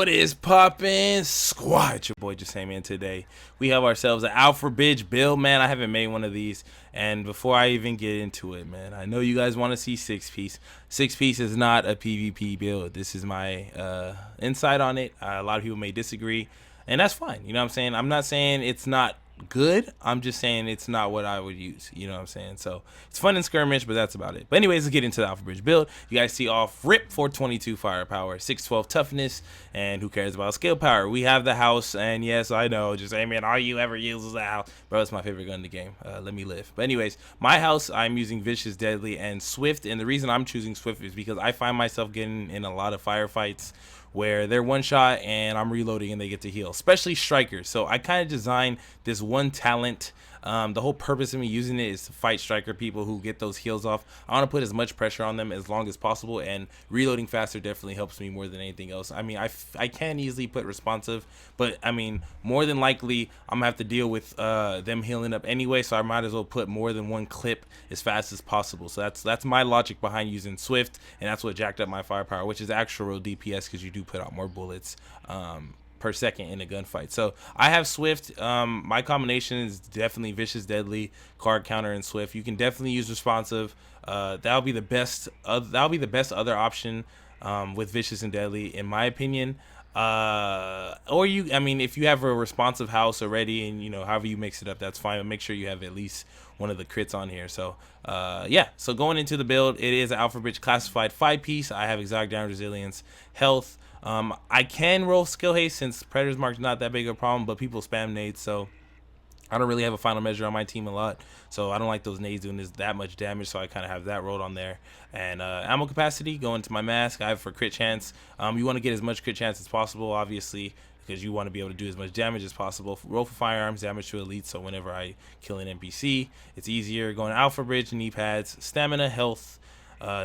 What is poppin', squad? It's your boy Jesimein. Today we have ourselves an Alphabridge build, man. I haven't made one of these, and before I even get into it, man, I know you guys want to see six piece. Six piece is not a PvP build. This is my insight on it. A lot of people may disagree, and that's fine. You know what I'm saying? I'm not saying it's not good. I'm just saying it's not what I would use. You know what I'm saying? So it's fun and skirmish, but that's about it. But anyways, let's get into the Alphabridge build. You guys see off rip 422 firepower, 612 toughness, and who cares about skill power? We have the house, and yes, I know, just hey man, all you ever use is the house. Bro, it's my favorite gun in the game. Let me live. But anyways, my house, I'm using Vicious, Deadly, and Swift, and the reason I'm choosing Swift is because I find myself getting in a lot of firefights where they're one shot and I'm reloading and they get to heal, especially strikers. So I kind of designed this one talent. The whole purpose of me using it is to fight striker people who get those heals off. I want to put as much pressure on them as long as possible, and reloading faster definitely helps me more than anything else. I mean, I can easily put responsive, but I mean, more than likely I'm gonna have to deal with them healing up anyway, so I might as well put more than one clip as fast as possible. So that's my logic behind using Swift, and that's what jacked up my firepower, which is actual real DPS because you do put out more bullets per second in a gunfight. So I have Swift. My combination is definitely Vicious, Deadly, Card Counter, and Swift. You can definitely use responsive. That'll be the best. That'll be the best other option with Vicious and Deadly, in my opinion. Or I mean, if you have a responsive house already, and you know, however you mix it up, that's fine. But make sure you have at least one of the crits on here. So yeah. So going into the build, it is an Alphabridge classified 5-piece. I have exotic damage, resilience, health. I can roll skill haste since Predator's Mark's not that big of a problem, but people spam nades, so I don't really have a final measure on my team a lot, so I don't like those nades doing that much damage, so I kind of have that rolled on there. And ammo capacity, going to my mask, I have for crit chance. You want to get as much crit chance as possible, obviously, because you want to be able to do as much damage as possible. Roll for firearms, damage to elite, so whenever I kill an NPC, it's easier. Going to Alphabridge, knee pads, stamina, health,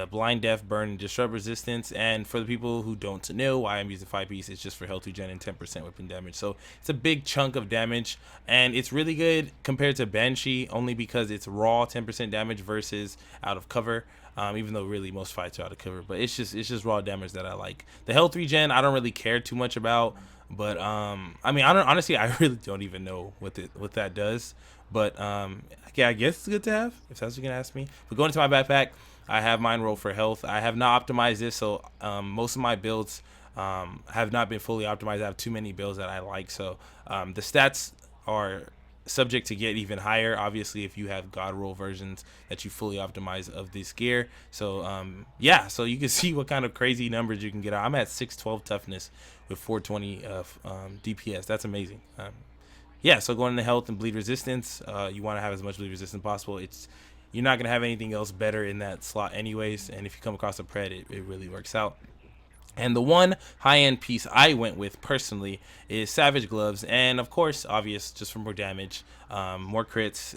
blind, deaf, burn, and disrupt resistance. And for the people who don't know why I'm using 5-piece, it's just for health regen and 10% weapon damage. So it's a big chunk of damage, and it's really good compared to Banshee only because it's raw 10% damage versus out of cover. Even though really most fights are out of cover, but it's just raw damage that I like. The health regen I don't really care too much about, but I mean, honestly I really don't even know what that does. But yeah, I guess it's good to have if that's what you're gonna ask me. But going into my backpack, I have mine roll for health. I have not optimized this, so most of my builds have not been fully optimized. I have too many builds that I like, so the stats are subject to get even higher, obviously, if you have god roll versions that you fully optimize of this gear. So yeah, so you can see what kind of crazy numbers you can get out. I'm at 612 toughness with 420 DPS. That's amazing. Yeah, so going into health and bleed resistance, you want to have as much bleed resistance possible. You're not going to have anything else better in that slot anyways, and if you come across a pred, it really works out. And the one high-end piece I went with personally is Savage Gloves, and of course, obvious, just for more damage, more crits,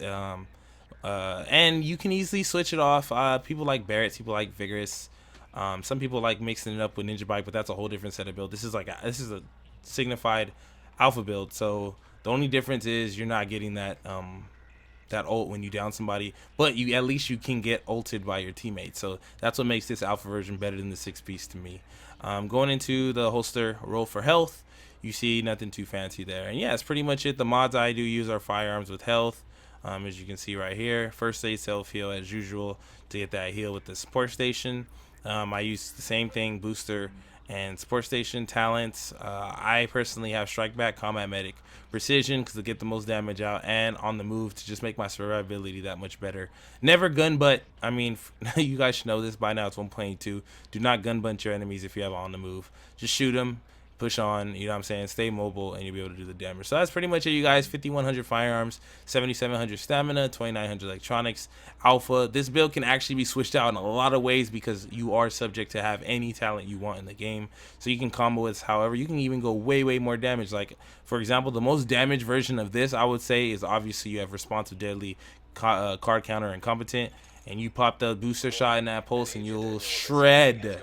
and you can easily switch it off. People like Barrett's, people like Vigorous, some people like mixing it up with Ninja Bike, but that's a whole different set of build. This is a signified alpha build, so the only difference is you're not getting that ult when you down somebody, but at least you can get ulted by your teammates. So that's what makes this alpha version better than the 6-piece to me. Going into the holster, roll for health, you see nothing too fancy there. And yeah, it's pretty much it. The mods I do use are firearms with health, as you can see right here. First aid, self heal as usual to get that heal with the support station. I use the same thing, booster and support station. Talents, I personally have strike back, combat medic, precision because to get the most damage out, and on the move to just make my survivability that much better. Never gun butt. I mean, you guys should know this by now. It's 1.2. Do not gun butt your enemies if you have on the move. Just shoot them, push on, you know what I'm saying, stay mobile, and you'll be able to do the damage. So that's pretty much it, you guys. 5100 firearms, 7700 stamina, 2900 electronics. Alpha, this build can actually be switched out in a lot of ways because you are subject to have any talent you want in the game, so you can combo it however. You can even go way more damage. Like for example, the most damage version of this I would say is obviously you have responsive, deadly, card counter, and competent, and you pop the booster shot in that pulse and you'll shred.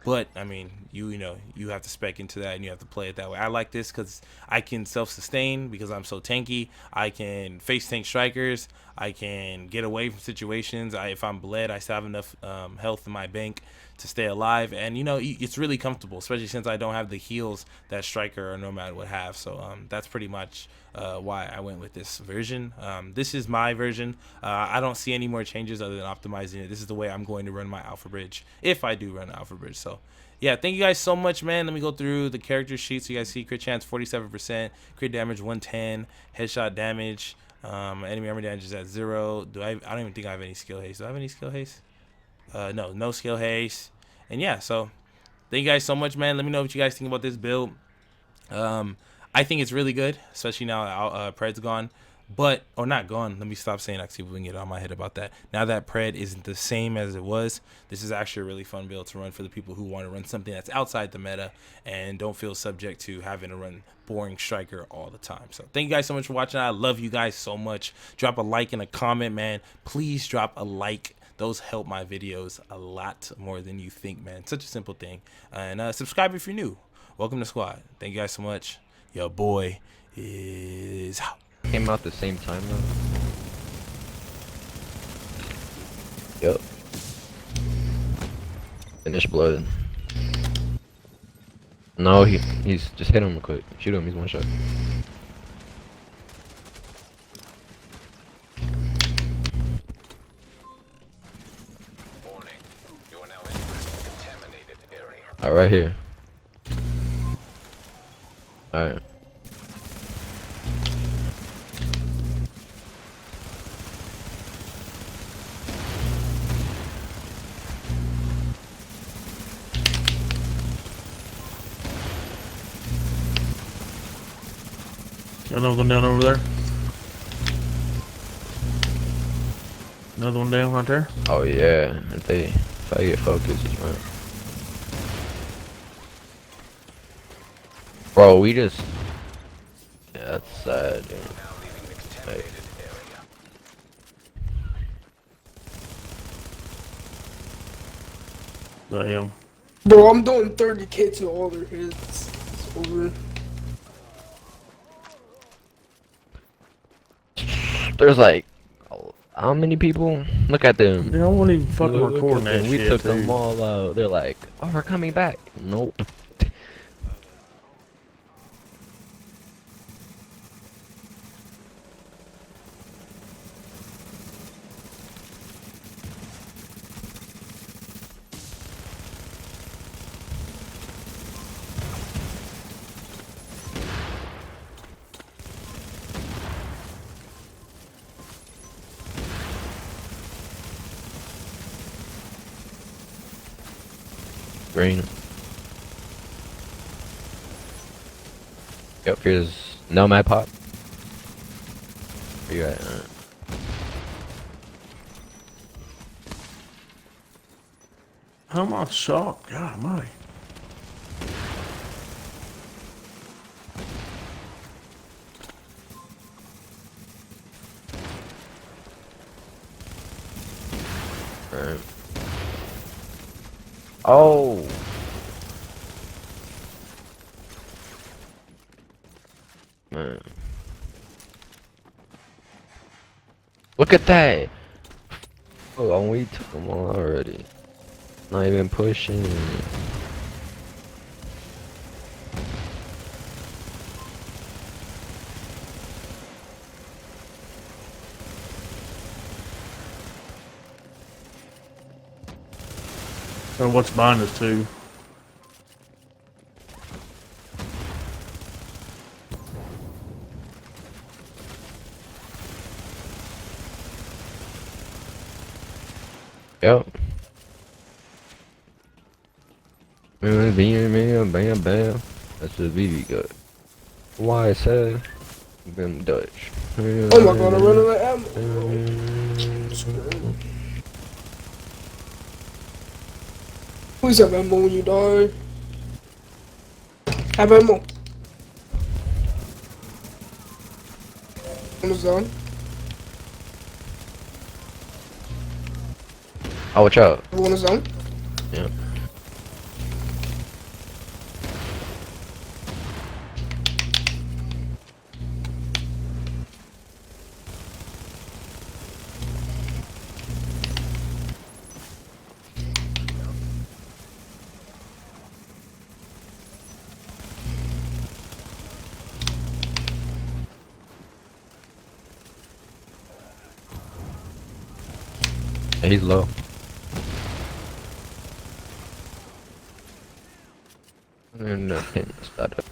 But I mean, you know, you have to spec into that and you have to play it that way. I like this because I can self-sustain because I'm so tanky. I can face tank strikers. I can get away from situations. If I'm bled, I still have enough health in my bank to stay alive, and you know it's really comfortable, especially since I don't have the heals that Striker or Nomad would have. So that's pretty much why I went with this version. This is my version. I don't see any more changes other than optimizing it. This is the way I'm going to run my Alphabridge if I do run Alphabridge. So yeah, thank you guys so much, man. Let me go through the character sheet so you guys see crit chance 47%, crit damage 110, headshot damage, enemy armor damage is at 0. I don't even think I have any skill haste. Do I have any skill haste? No skill haste. And yeah, so thank you guys so much, man. Let me know what you guys think about this build. I think it's really good, especially now Pred's gone. But, or not gone, let me stop saying that, see if we can get on my head about that. Now that Pred isn't the same as it was, this is actually a really fun build to run for the people who want to run something that's outside the meta and don't feel subject to having to run boring Striker all the time. So thank you guys so much for watching. I love you guys so much. Drop a like and a comment, man. Please drop a like. Those help my videos a lot more than you think, man. Such a simple thing. And subscribe if you're new. Welcome to Squad. Thank you guys so much. Your boy is out. Came out the same time though. Yep. Finish blood. No, he's just hit him real quick. Shoot him, he's one shot. Warning. You are now entering a contaminated area. Alright, right here. Alright. Another one down over there. Another one down right there. Oh yeah, if I get focused, it's right. Bro, we just... Yeah, that's sad, dude. Now leaving the contaminated area. Damn. Bro, I'm doing 30k to all their hits. It's over. There's like... How many people? Look at them. Yeah, I won't even fucking Look recording at that them. shit, We took dude. them all out. They're like, oh, we're coming back. Nope. Green. Yep, here's Nomad Pop. Where you at? How am I shocked? God, my. Alright. Oh! Man. Look at that! Oh, we took them all already. Not even pushing. So what's behind us too? Yep. Bam, bam, bam. That's the BB got. Why said them Dutch. Oh my god, I ran out of ammo. Please have ammo when you die. Have ammo. Almost done. Oh, watch out. Everyone is done. Yeah. He's low. And hitting the startup.